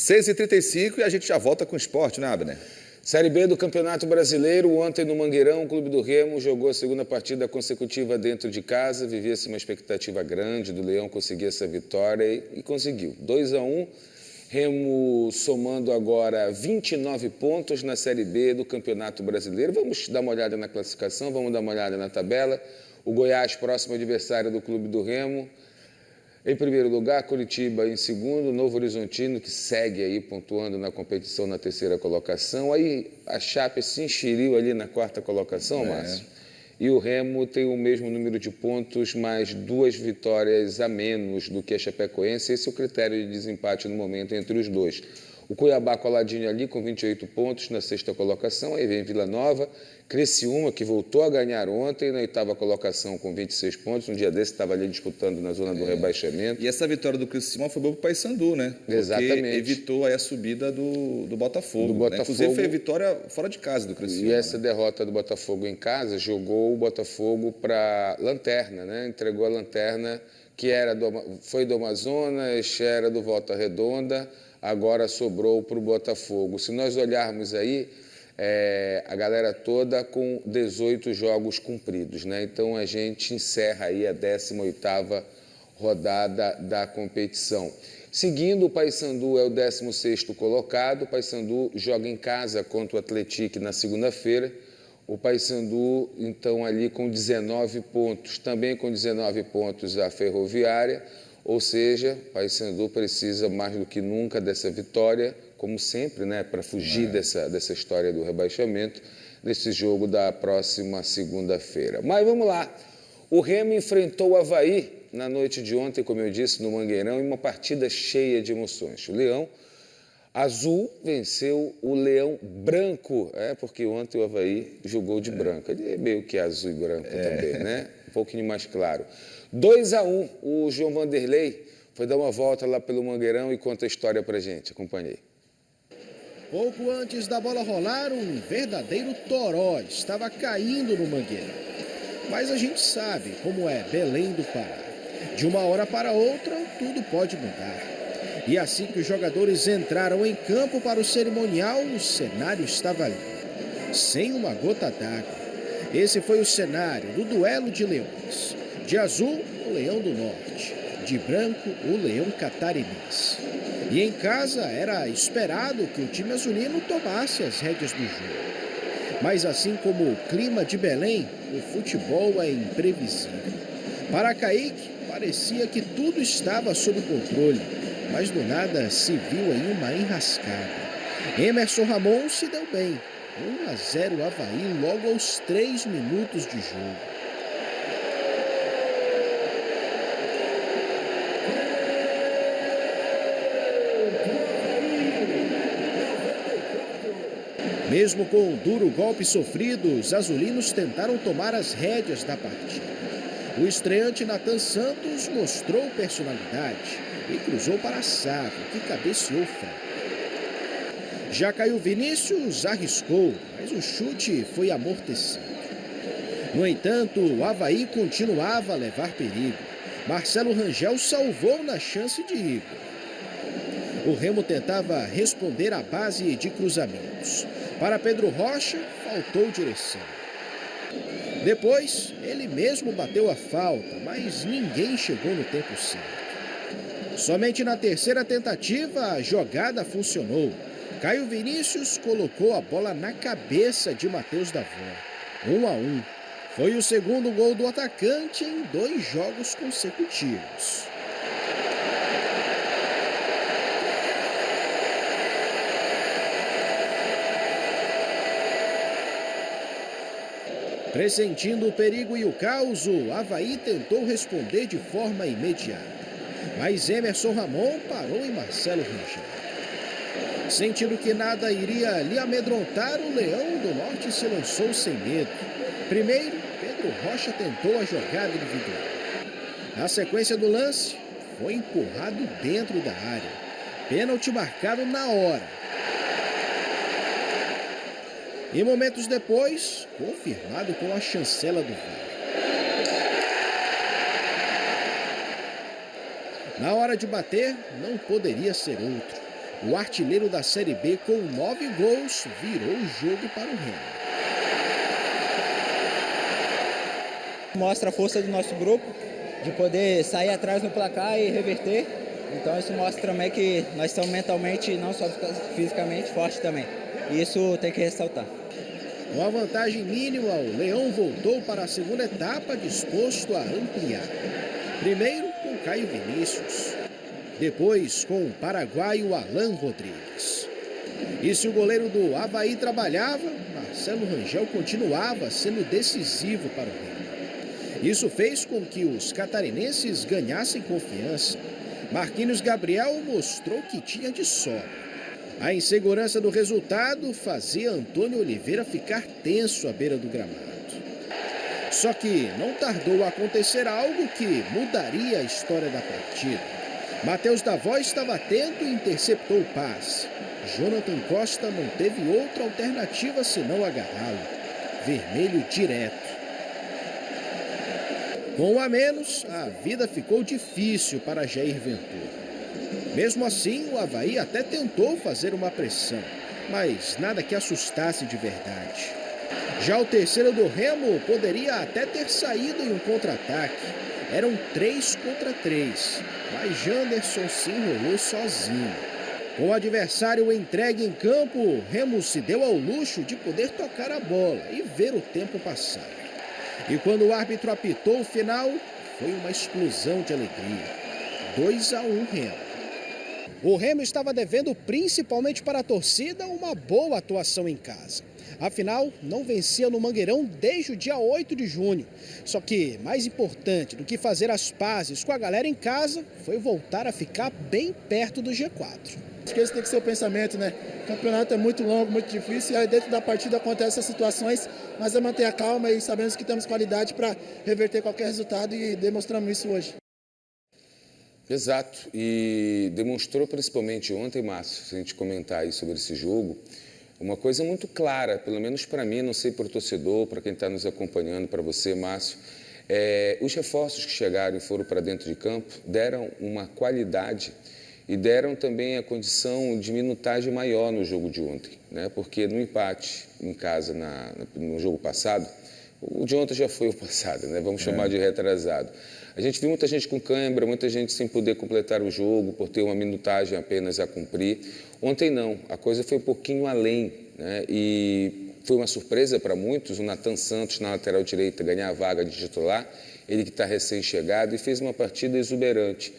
6h35 e a gente já volta com o esporte, né, Abner? Série B do Campeonato Brasileiro. Ontem no Mangueirão, o Clube do Remo jogou a segunda partida consecutiva dentro de casa. Vivia-se uma expectativa grande do Leão conseguir essa vitória e conseguiu. 2-1, Remo somando agora 29 pontos na Série B do Campeonato Brasileiro. Vamos dar uma olhada na classificação, vamos dar uma olhada na tabela. O Goiás, próximo adversário do Clube do Remo. Em primeiro lugar, Curitiba em segundo, Novo Horizontino, que segue aí pontuando na competição na terceira colocação. Aí a Chape se enxeriu ali na quarta colocação, Márcio. E o Remo tem o mesmo número de pontos, mais 2 vitórias a menos do que a Chapecoense. Esse é o critério de desempate no momento entre os dois. O Cuiabá coladinho ali com 28 pontos na sexta colocação. Aí vem Vila Nova, Criciúma, que voltou a ganhar ontem na oitava colocação com 26 pontos. Um dia desse estava ali disputando na zona do rebaixamento. E essa vitória do Criciúma foi boa para o Paysandu, né? Porque exatamente. Evitou aí a subida do Botafogo. Né? Inclusive foi a vitória fora de casa do Criciúma. E essa derrota do Botafogo em casa jogou o Botafogo para lanterna, né? Entregou a lanterna que foi do Amazonas, era do Volta Redonda, agora sobrou para o Botafogo. Se nós olharmos aí, a galera toda com 18 jogos cumpridos, né? Então a gente encerra aí a 18ª rodada da competição. Seguindo, o Paysandu é o 16º colocado. O Paysandu joga em casa contra o Atlético na segunda-feira. O Paysandu, então, ali com 19 pontos, também com 19 pontos a Ferroviária, ou seja, o Paysandu precisa mais do que nunca dessa vitória, como sempre, né, para fugir dessa história do rebaixamento, nesse jogo da próxima segunda-feira. Mas vamos lá, o Remo enfrentou o Avaí na noite de ontem, como eu disse, no Mangueirão, em uma partida cheia de emoções. O Leão Azul venceu o Leão Branco, porque ontem o Avaí jogou de branco. Ele é meio que azul e branco também, né? Um pouquinho mais claro. 2-1, o João Vanderlei foi dar uma volta lá pelo Mangueirão e conta a história pra gente. Acompanhei. Pouco antes da bola rolar, um verdadeiro toró estava caindo no Mangueirão. Mas a gente sabe como é Belém do Pará. De uma hora para outra, tudo pode mudar. E assim que os jogadores entraram em campo para o cerimonial, o cenário estava ali, sem uma gota d'água. Esse foi o cenário do duelo de leões. De azul, o Leão do Norte. De branco, o Leão Catarinense. E em casa era esperado que o time azulino tomasse as rédeas do jogo. Mas assim como o clima de Belém, o futebol é imprevisível. Para Kaique, parecia que tudo estava sob controle. Mas do nada se viu aí uma enrascada. Emerson Ramon se deu bem. 1-0 Avaí logo aos 3 minutos de jogo. Mesmo com o duro golpe sofrido, os azulinos tentaram tomar as rédeas da partida. O estreante Nathan Santos mostrou personalidade e cruzou para Sávio, que cabeceou fraco. Já Caio Vinícius arriscou, mas o chute foi amortecido. No entanto, o Avaí continuava a levar perigo. Marcelo Rangel salvou na chance de Igor. O Remo tentava responder à base de cruzamentos. Para Pedro Rocha, faltou direção. Depois, ele mesmo bateu a falta, mas ninguém chegou no tempo certo. Somente na terceira tentativa, a jogada funcionou. Caio Vinícius colocou a bola na cabeça de Matheus Davó. 1-1. Foi o segundo gol do atacante em 2 jogos consecutivos. Pressentindo o perigo e o caos, o Avaí tentou responder de forma imediata. Mas Emerson Ramon parou em Marcelo Rangel. Sentindo que nada iria lhe amedrontar, o Leão do Norte se lançou sem medo. Primeiro, Pedro Rocha tentou a jogada individual. Na sequência do lance, foi empurrado dentro da área. Pênalti marcado na hora. E momentos depois, confirmado com a chancela do VAR. Na hora de bater, não poderia ser outro. O artilheiro da Série B com 9 gols virou o jogo para o Remo. Mostra a força do nosso grupo, de poder sair atrás no placar e reverter. Então isso mostra também que nós estamos mentalmente, não só fisicamente, fortes também. E isso tem que ressaltar. Com a vantagem mínima, o Leão voltou para a segunda etapa disposto a ampliar. Primeiro com Caio Vinícius, depois com o paraguaio Alan Rodrigues. E se o goleiro do Avaí trabalhava, Marcelo Rangel continuava sendo decisivo para o Remo. Isso fez com que os catarinenses ganhassem confiança. Marquinhos Gabriel mostrou que tinha de sobra. A insegurança do resultado fazia Antônio Oliveira ficar tenso à beira do gramado. Só que não tardou a acontecer algo que mudaria a história da partida. Matheus Davó estava atento e interceptou o passe. Jonathan Costa não teve outra alternativa senão agarrá-lo. Vermelho direto. Com um a menos, a vida ficou difícil para Jair Ventura. Mesmo assim, o Avaí até tentou fazer uma pressão, mas nada que assustasse de verdade. Já o terceiro do Remo poderia até ter saído em um contra-ataque. Eram 3 contra 3, mas Janderson se enrolou sozinho. Com o adversário entregue em campo, o Remo se deu ao luxo de poder tocar a bola e ver o tempo passar. E quando o árbitro apitou o final, foi uma explosão de alegria. 2-1 Remo. O Remo estava devendo, principalmente para a torcida, uma boa atuação em casa. Afinal, não vencia no Mangueirão desde o dia 8 de junho. Só que, mais importante do que fazer as pazes com a galera em casa, foi voltar a ficar bem perto do G4. Acho que esse tem que ser o pensamento, né? O campeonato é muito longo, muito difícil, e aí dentro da partida acontecem essas situações, mas é manter a calma e sabemos que temos qualidade para reverter qualquer resultado e demonstramos isso hoje. Exato, e demonstrou principalmente ontem, Márcio, se a gente comentar aí sobre esse jogo, uma coisa muito clara, pelo menos para mim, não sei para o torcedor, para quem está nos acompanhando, para você, Márcio, os reforços que chegaram e foram para dentro de campo deram uma qualidade e deram também a condição de minutagem maior no jogo de ontem, né? Porque no empate em casa no jogo passado, o de ontem já foi o passado, né? Vamos chamar de retrasado. A gente viu muita gente com cãibra, muita gente sem poder completar o jogo por ter uma minutagem apenas a cumprir. Ontem não, a coisa foi um pouquinho além, né? E foi uma surpresa para muitos, o Nathan Santos na lateral direita ganhar a vaga de titular, ele que está recém-chegado e fez uma partida exuberante.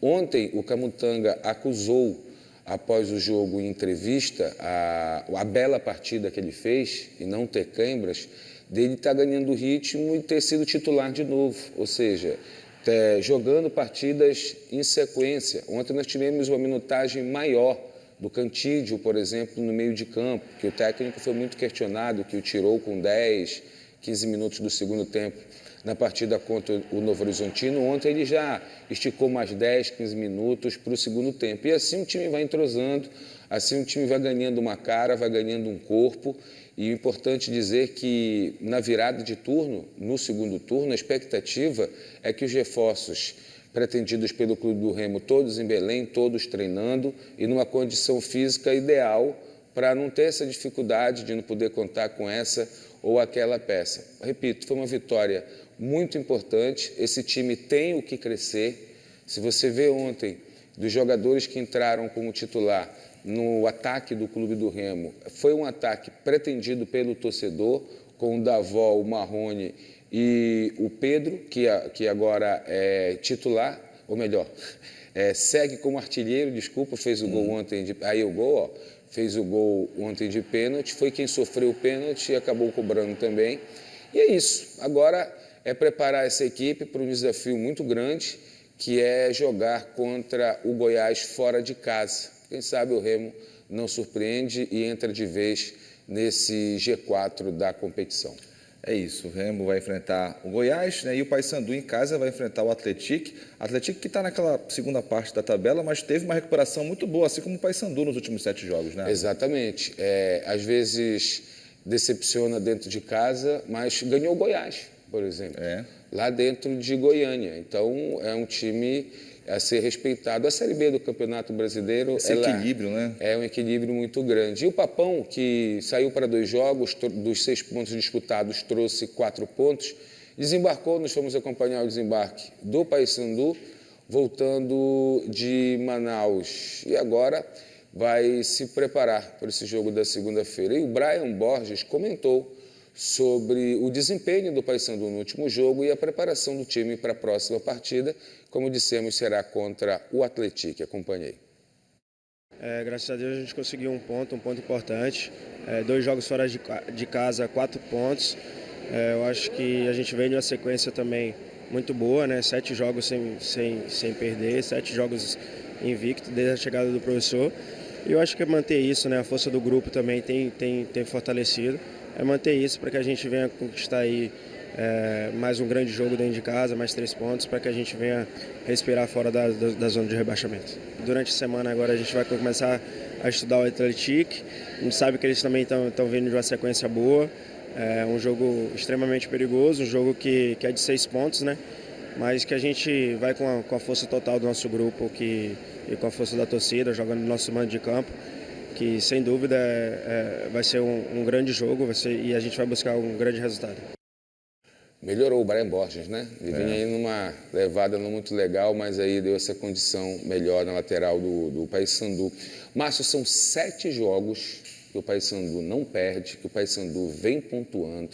Ontem o Camutanga acusou, após o jogo em entrevista, a bela partida que ele fez e não ter câimbras, dele estar ganhando ritmo e ter sido titular de novo, ou seja, jogando partidas em sequência. Ontem nós tivemos uma minutagem maior do Cantídio, por exemplo, no meio de campo, que o técnico foi muito questionado, que o tirou com 10, 15 minutos do segundo tempo na partida contra o Novo Horizontino. Ontem ele já esticou mais 10, 15 minutos para o segundo tempo. E assim o time vai entrosando, assim o time vai ganhando uma cara, vai ganhando um corpo. E o importante dizer que na virada de turno, no segundo turno, a expectativa é que os reforços pretendidos pelo Clube do Remo, todos em Belém, todos treinando e numa condição física ideal para não ter essa dificuldade de não poder contar com essa ou aquela peça. Repito, foi uma vitória muito importante, esse time tem o que crescer. Se você vê ontem, dos jogadores que entraram como titular no ataque do Clube do Remo, foi um ataque pretendido pelo torcedor, com o Davó, o Marrone e o Pedro, que agora é titular, ou melhor, segue como artilheiro, fez o gol ontem, fez o gol ontem de pênalti, foi quem sofreu o pênalti e acabou cobrando também. E é isso, agora é preparar essa equipe para um desafio muito grande, que é jogar contra o Goiás fora de casa. Quem sabe o Remo não surpreende e entra de vez nesse G4 da competição. É isso, o Remo vai enfrentar o Goiás, né? E o Paysandu em casa vai enfrentar o Atlético. Atlético que está naquela segunda parte da tabela, mas teve uma recuperação muito boa, assim como o Paysandu nos últimos 7 jogos, né? Exatamente. Às vezes decepciona dentro de casa, mas ganhou o Goiás, por exemplo, lá dentro de Goiânia. Então é um time a ser respeitado. A Série B do Campeonato Brasileiro... Esse equilíbrio, né? É um equilíbrio muito grande. E o Papão, que saiu para 2 jogos, dos 6 pontos disputados, trouxe 4 pontos, desembarcou, nós fomos acompanhar o desembarque do Paysandu, voltando de Manaus. E agora vai se preparar para esse jogo da segunda-feira. E o Brian Borges comentou sobre o desempenho do Paysandu no último jogo e a preparação do time para a próxima partida. Como dissemos, será contra o Atlético. Acompanhei. Graças a Deus a gente conseguiu um ponto importante. 2 jogos fora de casa, 4 pontos. Eu acho que a gente vem de uma sequência também muito boa, né? 7 jogos sem perder, 7 jogos invicto desde a chegada do professor. E eu acho que é manter isso, né? A força do grupo também tem fortalecido. É manter isso para que a gente venha conquistar aí mais um grande jogo dentro de casa, mais 3 pontos, para que a gente venha respirar fora da zona de rebaixamento. Durante a semana agora a gente vai começar a estudar o Atlético. A gente sabe que eles também estão vindo de uma sequência boa. É um jogo extremamente perigoso, um jogo que é de 6 pontos, né? Mas que a gente vai com a força total do nosso grupo e com a força da torcida, jogando no nosso mando de campo, que sem dúvida vai ser um grande jogo e a gente vai buscar um grande resultado. Melhorou o Brian Borges, né? Ele vinha aí numa levada não muito legal, mas aí deu essa condição melhor na lateral do Paysandu. Márcio, são 7 jogos que o Paysandu não perde, que o Paysandu vem pontuando.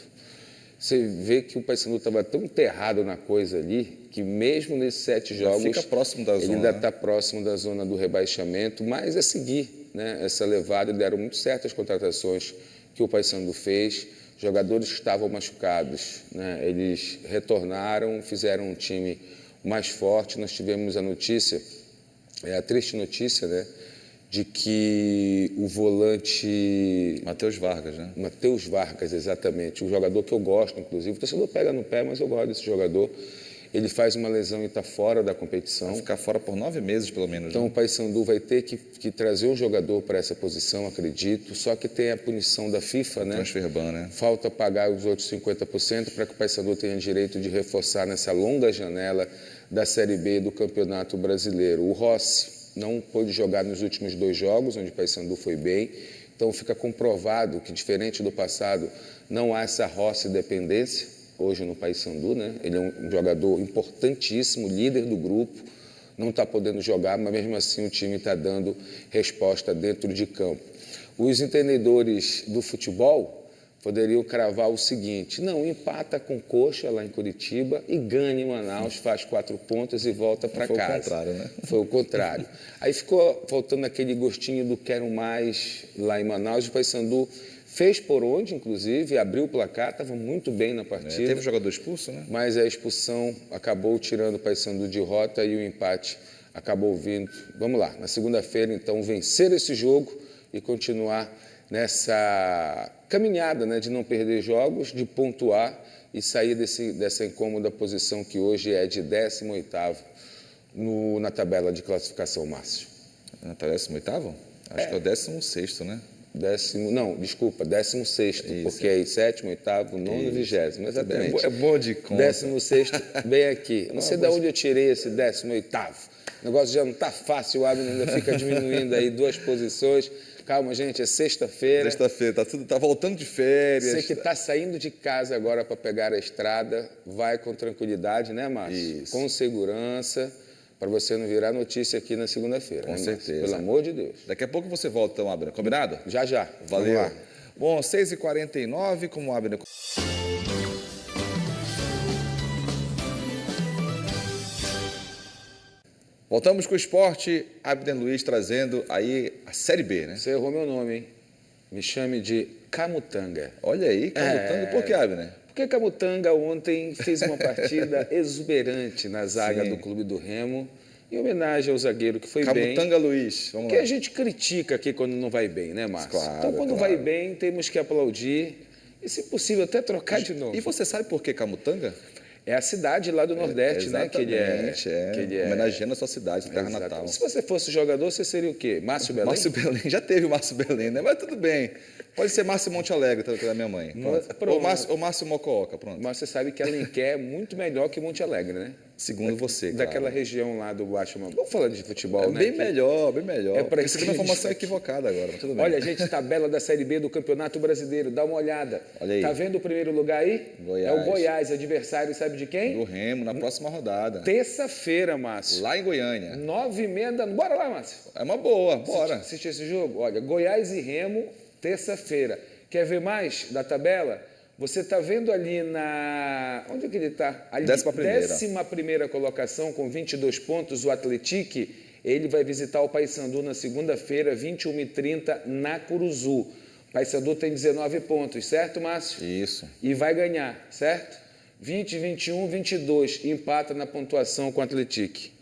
Você vê que o Paysandu estava tão enterrado na coisa ali, que mesmo nesses 7 jogos, fica próximo da zona, ele ainda está próximo da zona do rebaixamento, mas é seguir, né, essa levada. Deram muito certo as contratações que o Paysandu fez. Jogadores que estavam machucados, né, eles retornaram, fizeram um time mais forte. Nós tivemos a notícia, a triste notícia, né, de que o volante... Matheus Vargas, né? Matheus Vargas, exatamente. Um jogador que eu gosto, inclusive. O torcedor pega no pé, mas eu gosto desse jogador. Ele faz uma lesão e está fora da competição. Vai ficar fora por 9 meses, pelo menos. Então, né? O Paysandu vai ter que trazer um jogador para essa posição, acredito. Só que tem a punição da FIFA, né? Transfer ban, né? Falta pagar os outros 50% para que o Paysandu tenha direito de reforçar nessa longa janela da Série B do Campeonato Brasileiro. O Rossi não pôde jogar nos últimos 2 jogos, onde o Paysandu foi bem. Então, fica comprovado que, diferente do passado, não há essa Rossi dependência hoje no Paysandu, né? Ele é um jogador importantíssimo, líder do grupo, não está podendo jogar, mas mesmo assim o time está dando resposta dentro de campo. Os entendedores do futebol poderiam cravar o seguinte: não, empata com Coxa lá em Curitiba e ganha em Manaus, faz 4 pontos e volta para casa. Foi o contrário, né? Foi o contrário. Aí ficou faltando aquele gostinho do quero mais lá em Manaus. O Paysandu fez por onde, inclusive, abriu o placar, estava muito bem na partida. Teve jogador expulso, né? Mas a expulsão acabou tirando o Paysandu de rota e o empate acabou vindo. Vamos lá, na segunda-feira, então, vencer esse jogo e continuar nessa caminhada, né, de não perder jogos, de pontuar e sair dessa incômoda posição que hoje é de 18º na tabela de classificação, Márcio. Na 18º? Acho que é o 16º, né? 16º, porque é 7º, 8º, 9º, 20º, exatamente. É bom de conta. 16º, bem aqui. Não sei de onde eu tirei esse 18º. O negócio já não está fácil, o Abner ainda fica diminuindo aí 2 posições. Calma, gente, é sexta-feira. Sexta-feira, tá voltando de férias. Você que está saindo de casa agora para pegar a estrada, vai com tranquilidade, né, Márcio? Isso. Com segurança, para você não virar notícia aqui na segunda-feira. Com né, certeza. Pelo amor de Deus. Daqui a pouco você volta, então, Abner. Combinado? Já, já. Valeu. Vamos lá. Bom, 6h49, como o Abner... Voltamos com o esporte, Abner Luiz trazendo aí a Série B, né? Você errou meu nome, hein? Me chame de Camutanga. Olha aí, Camutanga. Por que, Abner? Porque Camutanga ontem fez uma partida exuberante na zaga Sim. do Clube do Remo, em homenagem ao zagueiro que foi bem. Camutanga Luiz, vamos Que lá. a gente critica aqui quando não vai bem, né, Márcio? Claro, Então, quando claro. vai bem, temos que aplaudir e, se possível, até trocar de novo. E você sabe por que Camutanga? É a cidade lá do Nordeste, né? Que ele é. Exatamente, Que ele é... homenageando a sua cidade, terra Exato. natal. Se você fosse jogador, você seria o quê? Márcio Belém? Márcio Belém, já teve o Márcio Belém, né? Mas tudo bem. Pode ser Márcio Monte Alegre, que é da minha mãe. Pronto. Pronto. Ou Márcio Mocooca, pronto. Mas você sabe que Alenquer é muito melhor que Monte Alegre, né? Segundo você, claro. Daquela região lá do Baixo Mamão. Vamos falar de futebol, né? Bem melhor, bem melhor. É para Você tem uma informação equivocada agora, mas tudo bem. Olha, gente, tabela da Série B do Campeonato Brasileiro, dá uma olhada. Olha aí. Tá vendo o primeiro lugar aí? Goiás. É o Goiás, adversário, sabe de quem? Do Remo, na próxima rodada. Terça-feira, Márcio. Lá em Goiânia. 9h30 da... Bora lá, Márcio. É uma boa, bora. Assistir esse jogo? Olha, Goiás e Remo, terça-feira. Quer ver mais da tabela? Você está vendo ali na... Onde é que ele está? 11ª colocação, com 22 pontos, o Atlético. Ele vai visitar o Paysandu na segunda-feira, 21h30, na Curuzu. O Paysandu tem 19 pontos, certo, Márcio? Isso. E vai ganhar, certo? 20, 21, 22. Empata na pontuação com o Atlético.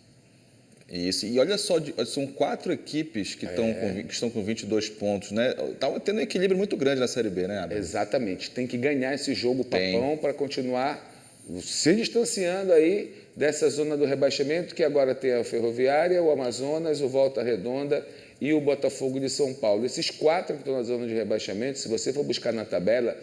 Isso, e olha só, são 4 equipes que estão com 22 pontos, né? Está tendo um equilíbrio muito grande na Série B, né, Abel? Exatamente, tem que ganhar esse jogo papão para continuar se distanciando aí dessa zona do rebaixamento, que agora tem a Ferroviária, o Amazonas, o Volta Redonda e o Botafogo de São Paulo. Esses 4 que estão na zona de rebaixamento, se você for buscar na tabela,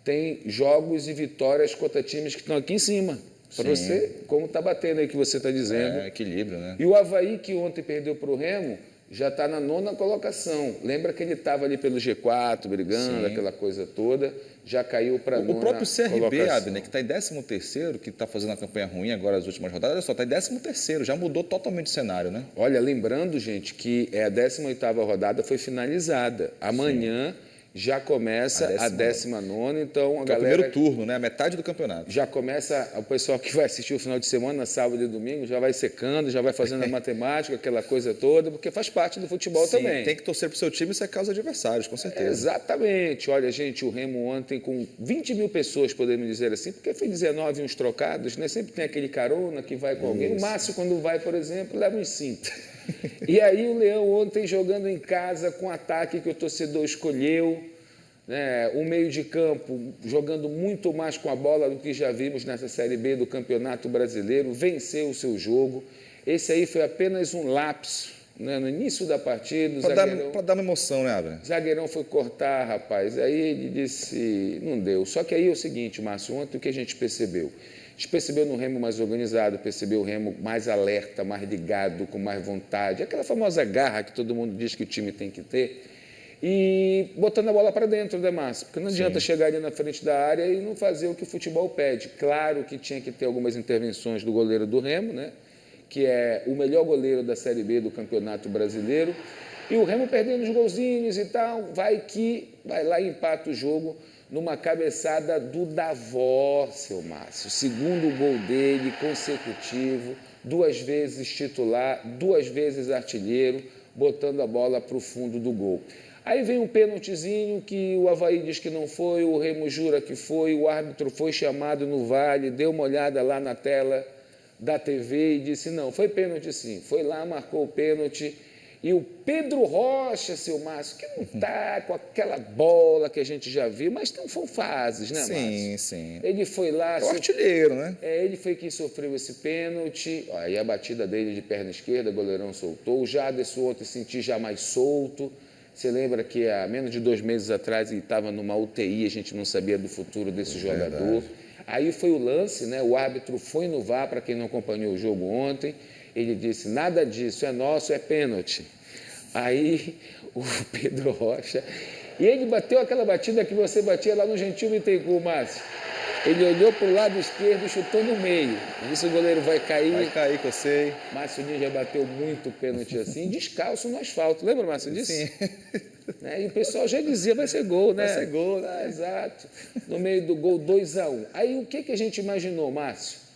tem jogos e vitórias contra times que estão aqui em cima. Para você, como está batendo aí que você está dizendo. É, equilíbrio, né? E o Avaí, que ontem perdeu para o Remo, já está na 9ª colocação. Lembra que ele estava ali pelo G4, brigando, aquela coisa toda, já caiu para a 9ª O próprio CRB, colocação. Abner, que está em 13º, que está fazendo uma campanha ruim agora as últimas rodadas, olha só, está em 13º, já mudou totalmente o cenário, né? Olha, lembrando, gente, que a 18ª rodada foi finalizada. Amanhã já começa a 19ª, então a Que é o galera... primeiro turno, né? A metade do campeonato. Já começa, o pessoal que vai assistir o final de semana, sábado e domingo, já vai secando, já vai fazendo a matemática, aquela coisa toda, porque faz parte do futebol Sim, também. tem que torcer para o seu time e secar os adversários, com certeza. Exatamente. Olha, gente, o Remo ontem com 20 mil pessoas, podemos dizer assim, porque foi 19 uns trocados, né? Sempre tem aquele carona que vai com alguém. O Márcio, quando vai, por exemplo, leva uns 5. E aí o Leão ontem jogando em casa com o ataque que o torcedor escolheu, né? O meio de campo jogando muito mais com a bola do que já vimos nessa Série B do Campeonato Brasileiro, venceu o seu jogo. Esse aí foi apenas um lapso, né? No início da partida. Para dar uma emoção, né, Abner? O zagueirão foi cortar, rapaz. Aí ele disse, não deu. Só que aí é o seguinte, Márcio, ontem o que a gente percebeu? A gente percebeu no Remo mais organizado, percebeu o Remo mais alerta, mais ligado, com mais vontade. Aquela famosa garra que todo mundo diz que o time tem que ter. E botando a bola para dentro, né, Márcio? Porque não adianta chegar ali na frente da área e não fazer o que o futebol pede. Claro que tinha que ter algumas intervenções do goleiro do Remo, né? Que é o melhor goleiro da Série B do Campeonato Brasileiro. E o Remo perdendo os golzinhos e tal, vai lá e empata o jogo numa cabeçada do Davó, seu Márcio. Segundo gol dele, consecutivo, 2 vezes titular, 2 vezes artilheiro, botando a bola para o fundo do gol. Aí vem um pênaltizinho que o Avaí diz que não foi, o Remo jura que foi, o árbitro foi chamado no VAR, deu uma olhada lá na tela da TV e disse, não, foi pênalti sim. Foi lá, marcou o pênalti. E o Pedro Rocha, seu Márcio, que não está com aquela bola que a gente já viu, mas são fases, né, Márcio? Sim, sim. Ele foi lá... É o artilheiro, né? Ele foi quem sofreu esse pênalti. Aí a batida dele de perna esquerda, o goleirão soltou. O Jaderson ontem senti já mais solto. Você lembra que há menos de 2 meses atrás ele estava numa UTI, a gente não sabia do futuro desse jogador. Aí foi o lance, né? O árbitro foi no VAR, para quem não acompanhou o jogo ontem. Ele disse, nada disso, é nosso, é pênalti. Aí o Pedro Rocha... E ele bateu aquela batida que você batia lá no Gentil Bittencourt, Márcio. Ele olhou para o lado esquerdo e chutou no meio. Disse, o goleiro vai cair. Vai cair, que eu sei. Márcio Diniz já bateu muito pênalti assim, descalço no asfalto. Lembra, Márcio, disso? Sim. E o pessoal já dizia, vai ser gol, né? Vai ser gol, né? Exato. No meio do gol, 2-1. Aí o que a gente imaginou, Márcio?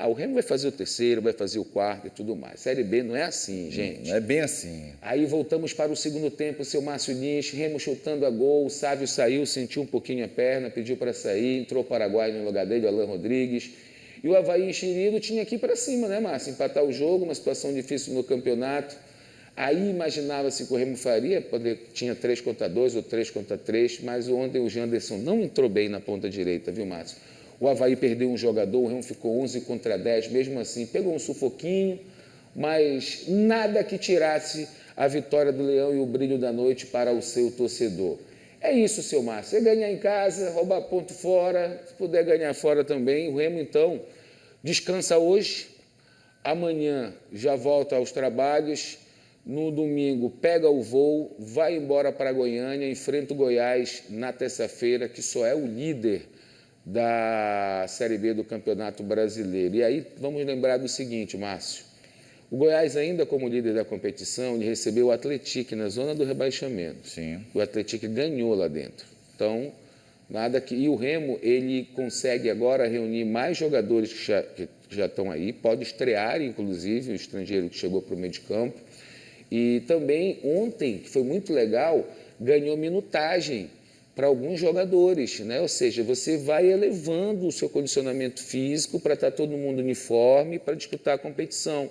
O Remo vai fazer o terceiro, vai fazer o quarto e tudo mais. Série B não é assim, gente. Não é bem assim. Aí voltamos para o segundo tempo, o seu Márcio Diniz, Remo chutando a gol, o Sávio saiu, sentiu um pouquinho a perna, pediu para sair, entrou o Paraguai no lugar dele, o Alan Rodrigues. E o Avaí enxerido tinha que ir para cima, né, Márcio? Empatar o jogo, uma situação difícil no campeonato. Aí imaginava-se que o Remo faria, tinha 3 contra 2 ou 3 contra 3, mas ontem o Janderson não entrou bem na ponta direita, viu, Márcio? O Avaí perdeu um jogador, o Remo ficou 11 contra 10, mesmo assim, pegou um sufoquinho, mas nada que tirasse a vitória do Leão e o brilho da noite para o seu torcedor. É isso, seu Márcio, é ganhar em casa, roubar ponto fora, se puder ganhar fora também. O Remo, então, descansa hoje, Amanhã já volta aos trabalhos. No domingo pega o voo, vai embora para Goiânia, enfrenta o Goiás na terça-feira, que só é o líder da Série B do Campeonato Brasileiro. E aí vamos lembrar do seguinte, Márcio. O Goiás, ainda como líder da competição, ele recebeu o Atlético na zona do rebaixamento. Sim. O Atlético ganhou lá dentro. Então, nada que... E o Remo, ele consegue agora reunir mais jogadores que já estão aí, pode estrear, inclusive, o estrangeiro que chegou para o meio de campo. E também, ontem, que foi muito legal, ganhou minutagem para alguns jogadores, né? Ou seja, você vai elevando o seu condicionamento físico para estar todo mundo uniforme para disputar a competição.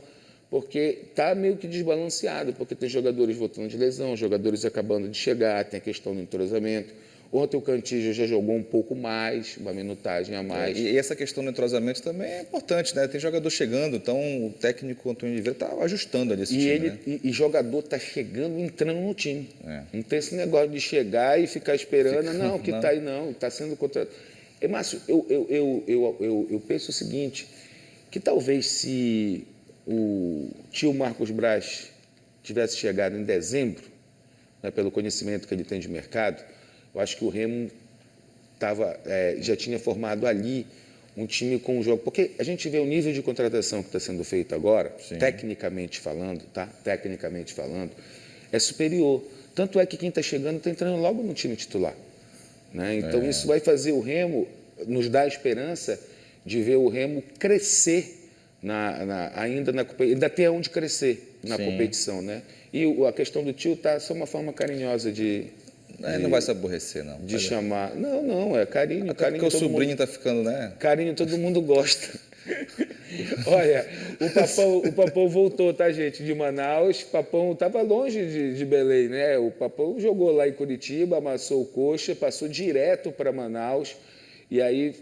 Porque está meio que desbalanceado, porque tem jogadores voltando de lesão, jogadores acabando de chegar, tem a questão do entrosamento. Ontem o Cantillo já jogou um pouco mais, uma minutagem a mais. E essa questão do entrosamento também é importante, né? Tem jogador chegando, então o técnico Antônio Oliveira está ajustando ali esse time, né? E jogador está chegando, entrando no time. Não tem esse negócio de chegar e ficar esperando, está aí não, está sendo contratado. Márcio, eu penso o seguinte, que talvez se o tio Marcos Braz tivesse chegado em dezembro, né, pelo conhecimento que ele tem de mercado, eu acho que o Remo já tinha formado ali um time com um jogo. Porque a gente vê o nível de contratação que está sendo feito agora, tecnicamente falando, é superior. Tanto é que quem está chegando está entrando logo no time titular, né? Então isso vai fazer o Remo, nos dar a esperança de ver o Remo crescer ainda tem onde crescer na competição, né? E a questão do tio está só uma forma carinhosa não vai se aborrecer, não. De chamar. Não, é carinho. Até porque o sobrinho está ficando, né? Carinho todo mundo gosta. Olha, o Papão voltou, tá, gente, de Manaus. O Papão estava longe de Belém, né? O Papão jogou lá em Curitiba, amassou o coxa, passou direto para Manaus e aí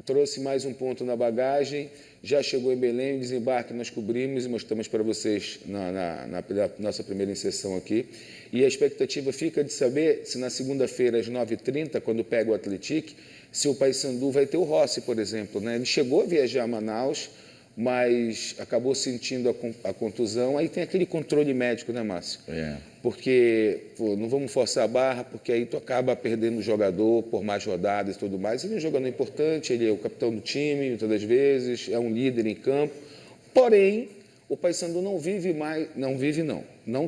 trouxe mais um ponto na bagagem. Já chegou em Belém, o desembarque nós cobrimos e mostramos para vocês na nossa primeira inserção aqui. E a expectativa fica de saber se na segunda-feira, às 9h30, quando pega o Atlético, se o Paysandu vai ter o Rossi, por exemplo, né? Ele chegou a viajar a Manaus, mas acabou sentindo a contusão. Aí tem aquele controle médico, né, Márcio? Porque não vamos forçar a barra, porque aí tu acaba perdendo o jogador por mais rodadas e tudo mais. Ele é um jogador importante, ele é o capitão do time, muitas das vezes, é um líder em campo. Porém, o Paysandu não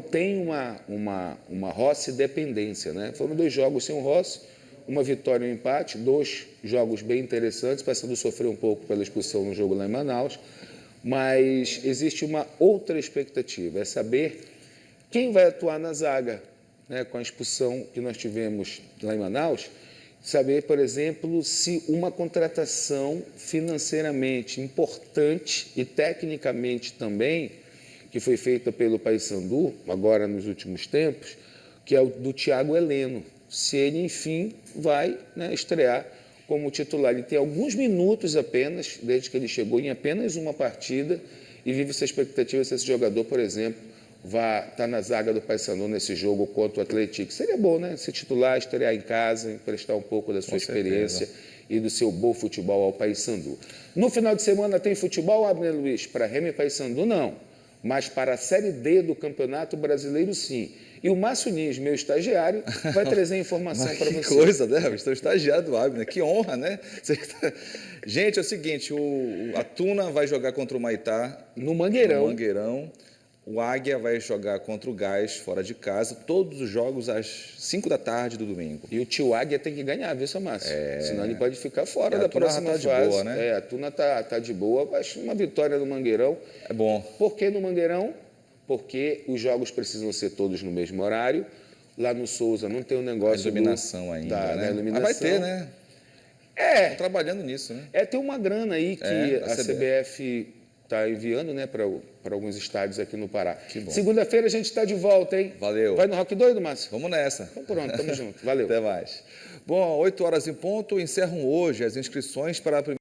tem uma Rossi dependência, né? Foram 2 jogos sem o Rossi, uma vitória e um empate, 2 jogos bem interessantes. O Paysandu sofreu um pouco pela expulsão no jogo lá em Manaus, mas existe uma outra expectativa, é saber quem vai atuar na zaga, né? Com a expulsão que nós tivemos lá em Manaus, saber, por exemplo, se uma contratação financeiramente importante e tecnicamente também, que foi feita pelo Paysandu, agora nos últimos tempos, que é o do Thiago Heleno, se ele, enfim, vai, né, estrear como titular. Ele tem alguns minutos apenas, desde que ele chegou, em apenas uma partida, e vive essa expectativa se esse jogador, por exemplo, vai estar na zaga do Paysandu nesse jogo contra o Atlético. Seria bom, né? Se titular, estrear em casa, emprestar um pouco da sua experiência e do seu bom futebol ao Paysandu. No final de semana tem futebol, Abner Luiz? Para Remo e Paysandu, não. Mas para a Série D do Campeonato Brasileiro, sim. E o Márcio Nis, meu estagiário, vai trazer informação para você. Que coisa, né? Estou estagiário do Abner. Que honra, né? Gente, é o seguinte, a Tuna vai jogar contra o Maitá. No Mangueirão. O Águia vai jogar contra o Gás, fora de casa, todos os jogos às 5 da tarde do domingo. E o tio Águia tem que ganhar, viu, seu Márcio? Senão ele pode ficar fora da próxima fase. De boa, né? A Tuna tá de boa, acho uma vitória no Mangueirão. É bom. Por que no Mangueirão? Porque os jogos precisam ser todos no mesmo horário. Lá no Souza não tem um negócio... A iluminação ainda, né? Iluminação. Mas vai ter, né? Estão trabalhando nisso, né? Tem uma grana aí que a CBF está enviando, né, para alguns estádios aqui no Pará. Que bom. Segunda-feira a gente está de volta, hein? Valeu. Vai no Rock Doido, Márcio? Vamos nessa. Então pronto, tamo junto. Valeu. Até mais. Bom, 8 horas em ponto, encerram hoje as inscrições para a primeira...